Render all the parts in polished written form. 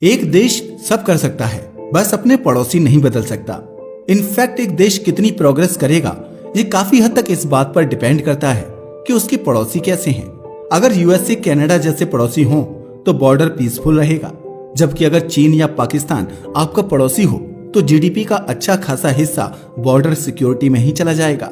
एक देश सब कर सकता है, बस अपने पड़ोसी नहीं बदल सकता। इनफैक्ट एक देश कितनी प्रोग्रेस करेगा ये काफी हद तक इस बात पर डिपेंड करता है कि उसके पड़ोसी कैसे हैं। अगर यूएसए कनाडा जैसे पड़ोसी हों तो बॉर्डर पीसफुल रहेगा, जबकि अगर चीन या पाकिस्तान आपका पड़ोसी हो तो जीडीपी का अच्छा खासा हिस्सा बॉर्डर सिक्योरिटी में ही चला जाएगा।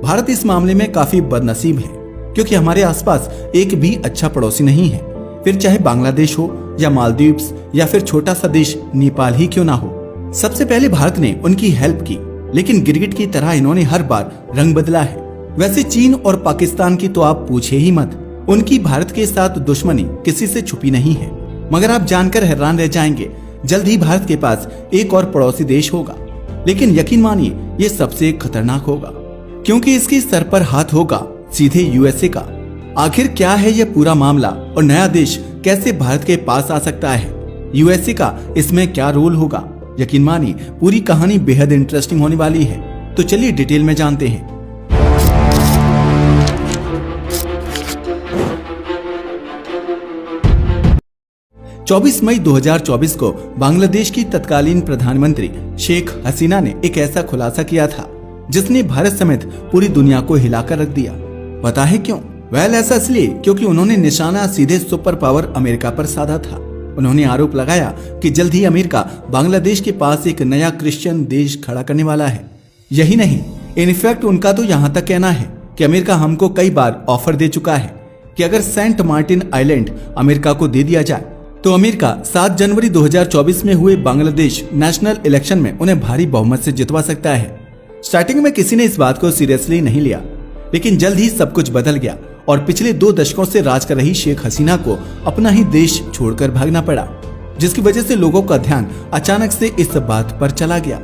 भारत इस मामले में काफी बदनसीब है क्योंकि हमारे आसपास एक भी अच्छा पड़ोसी नहीं है, फिर चाहे बांग्लादेश हो या मालदीव्स या फिर छोटा सा देश नेपाल ही क्यों ना हो। सबसे पहले भारत ने उनकी हेल्प की, लेकिन गिरगिट की तरह इन्होंने हर बार रंग बदला है। वैसे चीन और पाकिस्तान की तो आप पूछे ही मत, उनकी भारत के साथ दुश्मनी किसी से छुपी नहीं है। मगर आप जानकर हैरान रह जाएंगे, जल्द ही भारत के पास एक और पड़ोसी देश होगा, लेकिन यकीन मानिए ये सबसे खतरनाक होगा क्योंकि इसके सर पर हाथ होगा सीधे यूएसए का। आखिर क्या है यह पूरा मामला और नया देश कैसे भारत के पास आ सकता है? यूएसए का इसमें क्या रोल होगा? यकीन मानिए पूरी कहानी बेहद इंटरेस्टिंग होने वाली है, तो चलिए डिटेल में जानते हैं। चौबीस मई 2024 को बांग्लादेश की तत्कालीन प्रधानमंत्री शेख हसीना ने एक ऐसा खुलासा किया था जिसने भारत समेत पूरी दुनिया को हिलाकर रख दिया। पता है क्यों? ऐसा इसलिए क्योंकि उन्होंने निशाना सीधे सुपर पावर अमेरिका पर साधा था। उन्होंने आरोप लगाया कि जल्द ही अमेरिका बांग्लादेश के पास एक नया क्रिश्चियन देश खड़ा करने वाला है। यही नहीं, इनफैक्ट उनका तो यहाँ तक कहना है कि अमेरिका हमको कई बार ऑफर दे चुका है कि अगर सेंट मार्टिन आइलैंड अमेरिका को दे दिया जाए तो अमेरिका 7 जनवरी 2024 में हुए बांग्लादेश नेशनल इलेक्शन में उन्हें भारी बहुमत से जितवा सकता है। स्टार्टिंग में किसी ने इस बात को सीरियसली नहीं लिया, लेकिन जल्द ही सब कुछ बदल गया और पिछले 2 दशकों से राज कर रही शेख हसीना को अपना ही देश छोड़कर भागना पड़ा, जिसकी वजह से लोगों का ध्यान अचानक से इस बात पर चला गया।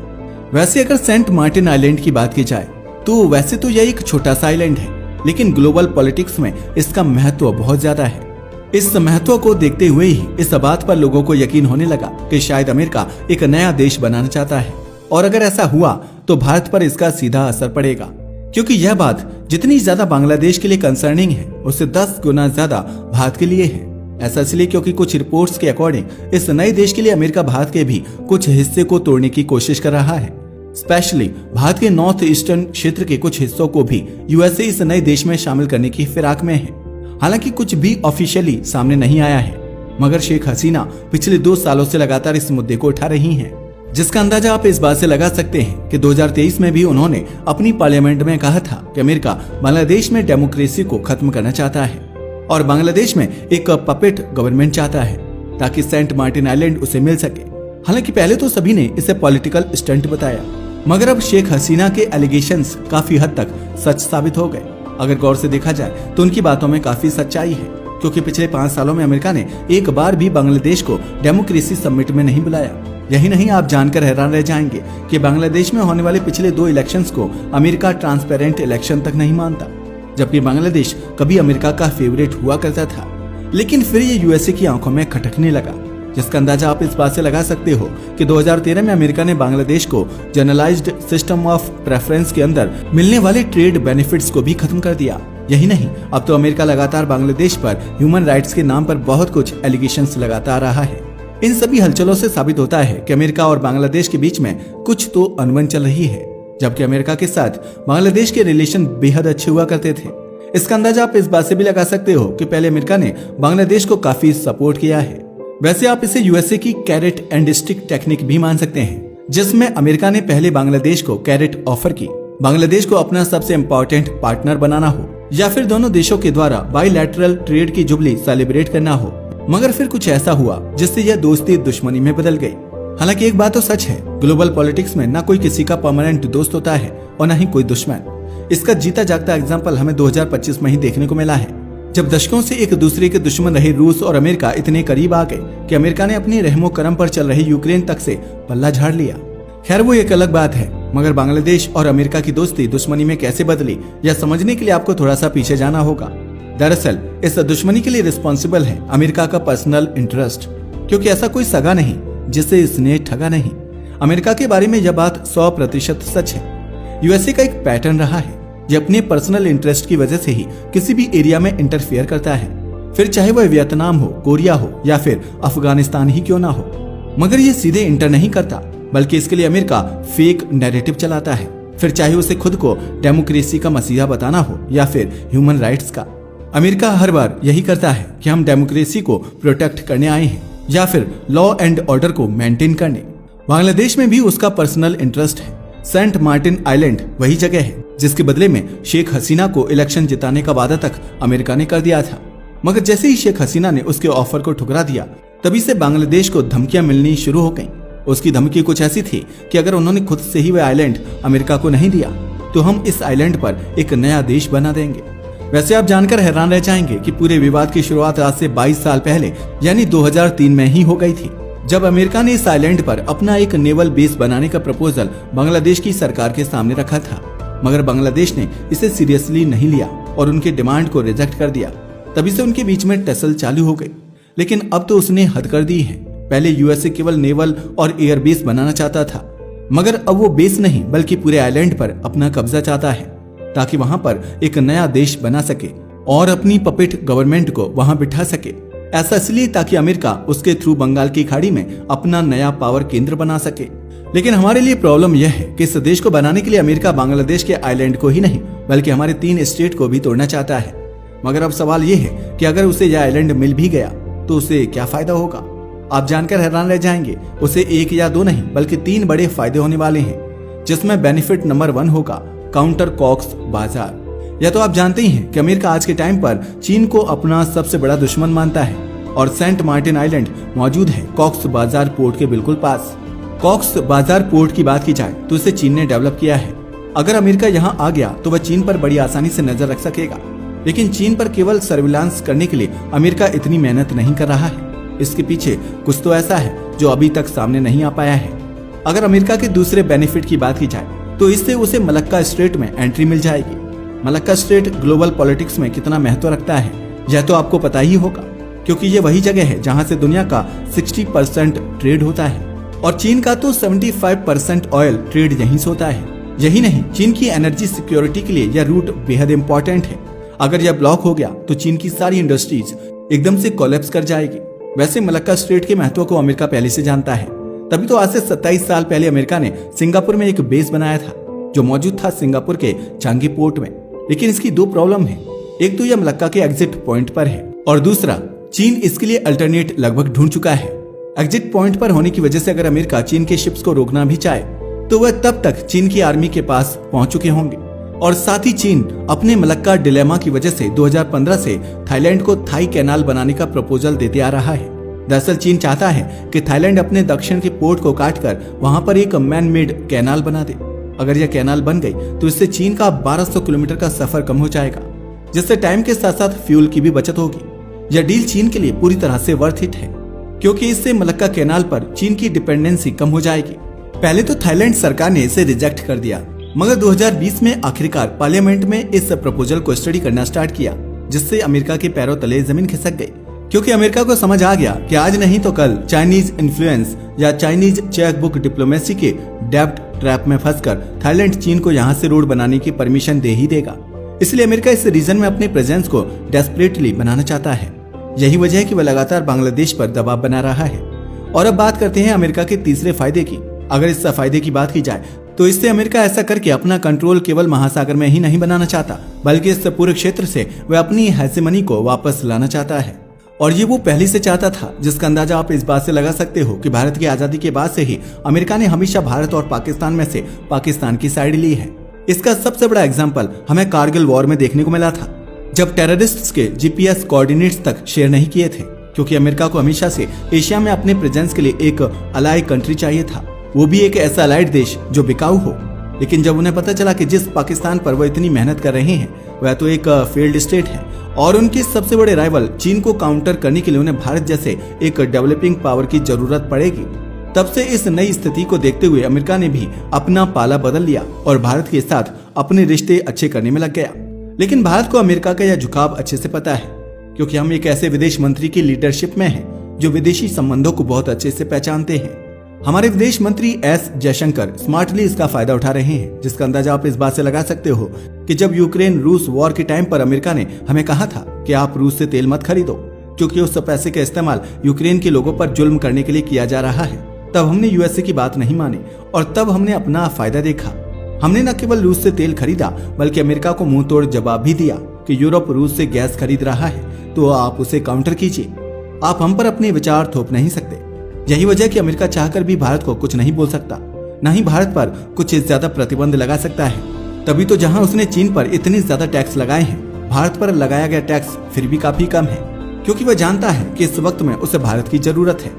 वैसे अगर सेंट मार्टिन आइलैंड की बात की जाए तो वैसे तो यह एक छोटा सा आइलैंड है, लेकिन ग्लोबल पॉलिटिक्स में इसका महत्व बहुत ज्यादा है। इस महत्व को देखते हुए ही इस बात पर लोगों को यकीन होने लगा कि शायद अमेरिका एक नया देश बनाना चाहता है, और अगर ऐसा हुआ तो भारत पर इसका सीधा असर पड़ेगा, क्योंकि यह बात जितनी ज्यादा बांग्लादेश के लिए कंसर्निंग है उससे 10 गुना ज्यादा भारत के लिए है। ऐसा इसलिए क्योंकि कुछ रिपोर्ट्स के अकॉर्डिंग इस नए देश के लिए अमेरिका भारत के भी कुछ हिस्से को तोड़ने की कोशिश कर रहा है। स्पेशली भारत के नॉर्थ ईस्टर्न क्षेत्र के कुछ हिस्सों को भी यूएसए इस नए देश में शामिल करने की फिराक में है। हालांकि कुछ भी ऑफिशियली सामने नहीं आया है, मगर शेख हसीना पिछले 2 सालों से लगातार इस मुद्दे को उठा रही हैं, जिसका अंदाजा आप इस बात से लगा सकते हैं कि 2023 में भी उन्होंने अपनी पार्लियामेंट में कहा था कि अमेरिका बांग्लादेश में डेमोक्रेसी को खत्म करना चाहता है और बांग्लादेश में एक पपेट गवर्नमेंट चाहता है ताकि सेंट मार्टिन आइलैंड उसे मिल सके। हालांकि पहले तो सभी ने इसे पॉलिटिकल स्टंट बताया, मगर अब शेख हसीना के एलिगेशंस काफी हद तक सच साबित हो गए। अगर गौर से देखा जाए तो उनकी बातों में काफी सच्चाई है, क्योंकि पिछले 5 सालों में अमेरिका ने एक बार भी बांग्लादेश को डेमोक्रेसी समिट में नहीं बुलाया। यही नहीं, आप जानकर हैरान रह जाएंगे कि बांग्लादेश में होने वाले पिछले 2 इलेक्शंस को अमेरिका ट्रांसपेरेंट इलेक्शन तक नहीं मानता, जबकि बांग्लादेश कभी अमेरिका का फेवरेट हुआ करता था। लेकिन फिर ये यूएसए की आंखों में खटकने लगा, जिसका अंदाजा आप इस बात से लगा सकते हो कि 2013 में अमेरिका ने बांग्लादेश को जनरलाइज्ड सिस्टम ऑफ प्रेफरेंस के अंदर मिलने वाले ट्रेड बेनिफिट्स को भी खत्म कर दिया। यही नहीं, अब तो अमेरिका लगातार बांग्लादेश पर ह्यूमन राइट्स के नाम पर बहुत कुछ एलिगेशंस लगाता आ रहा है। इन सभी हलचलों से साबित होता है कि अमेरिका और बांग्लादेश के बीच में कुछ तो अनबन चल रही है, जबकि अमेरिका के साथ बांग्लादेश के रिलेशन बेहद अच्छे हुआ करते थे। इसका अंदाजा आप इस बात से भी लगा सकते हो कि पहले अमेरिका ने बांग्लादेश को काफी सपोर्ट किया है। वैसे आप इसे यूएसए की कैरेट एंड स्टिक टेक्निक भी मान सकते हैं, जिसमें अमेरिका ने पहले बांग्लादेश को कैरेट ऑफर की, बांग्लादेश को अपना सबसे इम्पोर्टेंट पार्टनर बनाना हो या फिर दोनों देशों के द्वारा बाइलैटरल ट्रेड की जुबली सेलिब्रेट करना हो। मगर फिर कुछ ऐसा हुआ जिससे यह दोस्ती दुश्मनी में बदल गई। हालांकि एक बात तो सच है, ग्लोबल पॉलिटिक्स में न कोई किसी का परमानेंट दोस्त होता है और न ही कोई दुश्मन। इसका जीता जागता एग्जाम्पल हमें 2025 में ही देखने को मिला है, जब दशकों से एक दूसरे के दुश्मन रहे रूस और अमेरिका इतने करीब आ गए कि अमेरिका ने अपनी रहमो करम पर चल रही यूक्रेन तक से पल्ला झाड़ लिया। खैर वो एक अलग बात है, मगर बांग्लादेश और अमेरिका की दोस्ती दुश्मनी में कैसे बदली यह समझने के लिए आपको थोड़ा सा पीछे जाना होगा। दरअसल इस दुश्मनी के लिए रिस्पॉन्सिबल है अमेरिका का पर्सनल इंटरेस्ट, क्योंकि ऐसा कोई सगा नहीं जिसे इसने ठगा नहीं। अमेरिका के बारे में यह बात 100% सच है। यूएसए का एक पैटर्न रहा है, ये अपने पर्सनल इंटरेस्ट की वजह से ही किसी भी एरिया में इंटरफेयर करता है, फिर चाहे वह वियतनाम हो, कोरिया हो या फिर अफगानिस्तान ही क्यों ना हो। मगर ये सीधे इंटर नहीं करता, बल्कि इसके लिए अमेरिका फेक नैरेटिव चलाता है, फिर चाहे उसे खुद को डेमोक्रेसी का मसीहा बताना हो या फिर ह्यूमन राइट्स का। अमेरिका हर बार यही करता है कि हम डेमोक्रेसी को प्रोटेक्ट करने आए हैं या फिर लॉ एंड ऑर्डर को मेंटेन करने। बांग्लादेश में भी उसका पर्सनल इंटरेस्ट है। सेंट मार्टिन आइलैंड वही जगह है जिसके बदले में शेख हसीना को इलेक्शन जिताने का वादा तक अमेरिका ने कर दिया था। मगर जैसे ही शेख हसीना ने उसके ऑफर को ठुकरा दिया, तभी से बांग्लादेश को धमकियां मिलनी शुरू हो गईं। उसकी धमकी कुछ ऐसी थी कि अगर उन्होंने खुद से ही वह आइलैंड अमेरिका को नहीं दिया तो हम इस आइलैंड पर एक नया देश बना देंगे। वैसे आप जानकर हैरान रह जाएंगे कि पूरे विवाद की शुरुआत आज से 22 साल पहले यानी 2003 में ही हो गई थी, जब अमेरिका ने इस आइलैंड पर अपना एक नेवल बेस बनाने का प्रपोजल बांग्लादेश की सरकार के सामने रखा था। मगर बांग्लादेश ने इसे सीरियसली नहीं लिया और उनके डिमांड को रिजेक्ट कर दिया। तभी से उनके बीच में टसल चालू हो गई। लेकिन अब तो उसने हद कर दी है। पहले यूएसए केवल नेवल और एयर बेस बनाना चाहता था, मगर अब वो बेस नहीं बल्कि पूरे आइलैंड पर अपना कब्जा चाहता है, ताकि वहां पर एक नया देश बना सके और अपनी पपेट गवर्नमेंट को वहां बिठा सके। ऐसा इसलिए ताकि अमेरिका उसके थ्रू बंगाल की खाड़ी में अपना नया पावर केंद्र बना सके। लेकिन हमारे लिए प्रॉब्लम यह है कि इस देश को बनाने के लिए अमेरिका बांग्लादेश के आइलैंड को ही नहीं बल्कि हमारे 3 स्टेट को भी तोड़ना चाहता है। मगर अब सवाल यह है कि अगर उसे यह आइलैंड मिल भी गया तो उसे क्या फायदा होगा। आप जानकर हैरान रह जाएंगे। उसे 1 या 2 नहीं बल्कि 3 बड़े फायदे होने वाले हैं, जिसमें बेनिफिट नंबर 1 होगा काउंटर कॉक्स बाजार। या तो आप जानते ही हैं कि अमेरिका आज के टाइम पर चीन को अपना सबसे बड़ा दुश्मन मानता है और सेंट मार्टिन आइलैंड मौजूद है कॉक्स बाजार पोर्ट के बिल्कुल पास। कॉक्स बाजार पोर्ट की बात की जाए तो इसे चीन ने डेवलप किया है। अगर अमेरिका यहाँ आ गया तो वह चीन पर बड़ी आसानी से नजर रख सकेगा। लेकिन चीन पर केवल सर्विलांस करने के लिए अमेरिका इतनी मेहनत नहीं कर रहा है। इसके पीछे कुछ तो ऐसा है जो अभी तक सामने नहीं आ पाया है। अगर अमेरिका के दूसरे बेनिफिट की बात की जाए तो इससे उसे मलक्का स्ट्रेट में एंट्री मिल जाएगी। मलक्का स्ट्रेट ग्लोबल पॉलिटिक्स में कितना महत्व रखता है यह तो आपको पता ही होगा, क्योंकि ये वही जगह है जहां से दुनिया का 60% ट्रेड होता है और चीन का तो 75% ऑयल ट्रेड यहीं से होता है। यही नहीं, चीन की एनर्जी सिक्योरिटी के लिए यह रूट बेहद इंपॉर्टेंट है। अगर यह ब्लॉक हो गया तो चीन की सारी इंडस्ट्रीज एकदम से कोलैप्स कर जाएगी। वैसे मलक्का स्ट्रेट के महत्व को अमेरिका पहले से जानता है, तभी तो आज से 27 साल पहले अमेरिका ने सिंगापुर में एक बेस बनाया था जो मौजूद था सिंगापुर के चांगी पोर्ट में। लेकिन इसकी 2 प्रॉब्लम है। एक तो यह मलक्का के एग्जिट पॉइंट पर है और दूसरा चीन इसके लिए अल्टरनेट लगभग ढूंढ चुका है। एग्जिट पॉइंट पर होने की वजह से अगर अमेरिका चीन के शिप्स को रोकना भी चाहे तो वह तब तक चीन की आर्मी के पास पहुंच चुके होंगे। और साथ ही चीन अपने मलक्का डिलेमा की वजह से 2015 से थाईलैंड को थाई कैनाल बनाने का प्रपोजल देते आ रहा है। दरअसल चीन चाहता है कि थाईलैंड अपने दक्षिण के पोर्ट को काटकर वहां पर एक मैन मेड कैनाल बना दे। अगर यह कैनाल बन गई तो इससे चीन का 1200 किलोमीटर का सफर कम हो जाएगा, जिससे टाइम के साथ साथ फ्यूल की भी बचत होगी। यह डील चीन के लिए पूरी तरह से वर्थ इट है, क्योंकि इससे मलक्का कैनाल पर चीन की डिपेंडेंसी कम हो जाएगी। पहले तो थाईलैंड सरकार ने इसे रिजेक्ट कर दिया, मगर 2020 में आखिरकार पार्लियामेंट में इस प्रपोजल को स्टडी करना स्टार्ट किया, जिससे अमेरिका के पैरों तले जमीन खिसक गई। क्योंकि अमेरिका को समझ आ गया कि आज नहीं तो कल चाइनीज इन्फ्लुएंस या चाइनीज चेकबुक डिप्लोमेसी के डेब्ट ट्रैप में फंसकर थाईलैंड चीन को यहाँ से रोड बनाने की परमिशन दे ही देगा। इसलिए अमेरिका इस रीजन में अपने प्रेजेंस को डेस्परेटली बनाना चाहता है। यही वजह है कि वह लगातार बांग्लादेश पर दबाव बना रहा है। और अब बात करते हैं अमेरिका के तीसरे फायदे की। अगर इस फायदे की बात की जाए तो इससे अमेरिका ऐसा करके अपना कंट्रोल केवल महासागर में ही नहीं बनाना चाहता, बल्कि इस पूरे क्षेत्र से वह अपनी हेजेमनी को वापस लाना चाहता है। और ये वो पहले से चाहता था, जिसका अंदाजा आप इस बात से लगा सकते हो कि भारत की आजादी के बाद से ही अमेरिका ने हमेशा भारत और पाकिस्तान में से पाकिस्तान की साइड ली है। इसका सबसे बड़ा एग्जाम्पल हमें कारगिल वॉर में देखने को मिला था, जब टेररिस्ट्स के जीपीएस कोऑर्डिनेट्स तक शेयर नहीं किए थे, क्योंकि अमेरिका को हमेशा से एशिया में अपने प्रेजेंस के लिए एक अलाई कंट्री चाहिए था, वो भी एक ऐसा अलाइड देश जो बिकाऊ हो। लेकिन जब उन्हें पता चला कि जिस पाकिस्तान पर वो इतनी मेहनत कर रहे हैं वह तो एक फेल्ड स्टेट है और उनके सबसे बड़े राइवल चीन को काउंटर करने के लिए उन्हें भारत जैसे एक डेवलपिंग पावर की जरूरत पड़ेगी, तब से इस नई स्थिति को देखते हुए अमेरिका ने भी अपना पाला बदल लिया और भारत के साथ अपने रिश्ते अच्छे करने में लग गया। लेकिन भारत को अमेरिका का यह झुकाव अच्छे से पता है, क्योंकि हम एक ऐसे विदेश मंत्री की लीडरशिप में हैं जो विदेशी संबंधों को बहुत अच्छे से पहचानते हैं। हमारे विदेश मंत्री एस जयशंकर स्मार्टली इसका फायदा उठा रहे हैं, जिसका अंदाजा आप इस बात से लगा सकते हो कि जब यूक्रेन रूस वॉर के टाइम पर अमेरिका ने हमें कहा था कि आप रूस से तेल मत खरीदो, क्योंकि उस पैसे का इस्तेमाल यूक्रेन के लोगों पर जुल्म करने के लिए किया जा रहा है। तब हमने यूएसए की बात नहीं मानी और तब हमने अपना फायदा देखा। हमने न केवल रूस से तेल खरीदा बल्कि अमेरिका को मुंह तोड़ जवाब भी दिया कि यूरोप रूस से गैस खरीद रहा है तो आप उसे काउंटर कीजिए। आप हम पर अपने विचार थोप नहीं सकते। यही वजह कि अमेरिका चाहकर भी भारत को कुछ नहीं बोल सकता, न ही भारत पर कुछ ज्यादा प्रतिबंध लगा सकता है। तभी तो जहां उसने चीन पर इतने ज्यादा टैक्स लगाए हैं, भारत पर लगाया गया टैक्स फिर भी काफी कम है, क्योंकि वह जानता है कि इस वक्त में उसे भारत की जरूरत है।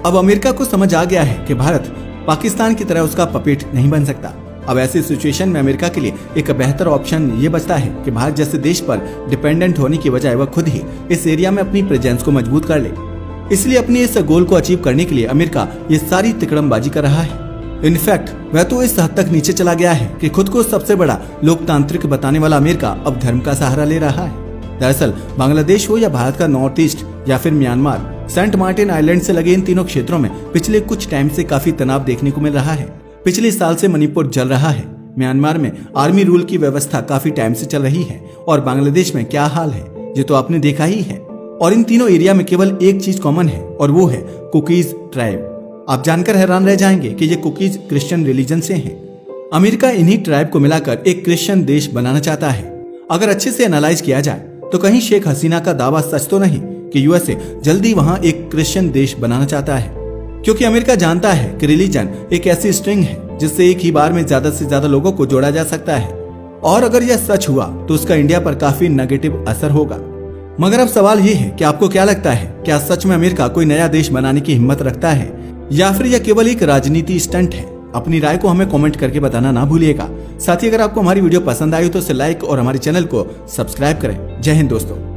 अब अमेरिका को समझ आ गया है कि भारत पाकिस्तान की तरह उसका पपेट नहीं बन सकता। अब ऐसी सिचुएशन में अमेरिका के लिए एक बेहतर ऑप्शन ये बचता है कि भारत जैसे देश पर डिपेंडेंट होने की बजाय वह खुद ही इस एरिया में अपनी प्रेजेंस को मजबूत कर ले। इसलिए अपने इस गोल को अचीव करने के लिए अमेरिका ये सारी तिकड़मबाजी कर रहा है। इनफैक्ट वह तो इस हद तक नीचे चला गया है कि खुद को सबसे बड़ा लोकतांत्रिक बताने वाला अमेरिका अब धर्म का सहारा ले रहा है। दरअसल बांग्लादेश हो या भारत का नॉर्थ ईस्ट या फिर म्यांमार, सेंट मार्टिन आइलैंड से लगे इन तीनों क्षेत्रों में पिछले कुछ टाइम से काफी तनाव देखने को मिल रहा है। पिछले साल से मणिपुर जल रहा है। म्यांमार में आर्मी रूल की व्यवस्था काफी टाइम से चल रही है और बांग्लादेश में क्या हाल है ये तो आपने देखा ही है। और इन तीनों एरिया में केवल एक चीज कॉमन है और वो है कुकीज ट्राइब। आप जानकर हैरान रह जाएंगे कि ये कुकीज क्रिश्चियन रिलीजन से हैं। अमेरिका इन्हीं ट्राइब को मिलाकर एक क्रिश्चियन देश बनाना चाहता है। अगर अच्छे से एनालाइज किया जाए तो कहीं शेख हसीना का दावा सच तो नहीं कि यूएसए जल्दी वहां एक क्रिश्चियन देश बनाना चाहता है, क्योंकि अमेरिका जानता है कि रिलीजन एक ऐसी स्ट्रिंग है जिससे एक ही बार में ज्यादा से ज्यादा लोगों को जोड़ा जा सकता है। और अगर यह सच हुआ तो उसका इंडिया पर काफी नेगेटिव असर होगा। मगर अब सवाल ये है कि आपको क्या लगता है, क्या सच में अमेरिका कोई नया देश बनाने की हिम्मत रखता है या फिर यह केवल एक राजनीति स्टंट है? अपनी राय को हमें कमेंट करके बताना ना भूलिएगा। साथ ही अगर आपको हमारी वीडियो पसंद आई तो उसे लाइक और हमारे चैनल को सब्सक्राइब करें। जय हिंद दोस्तों।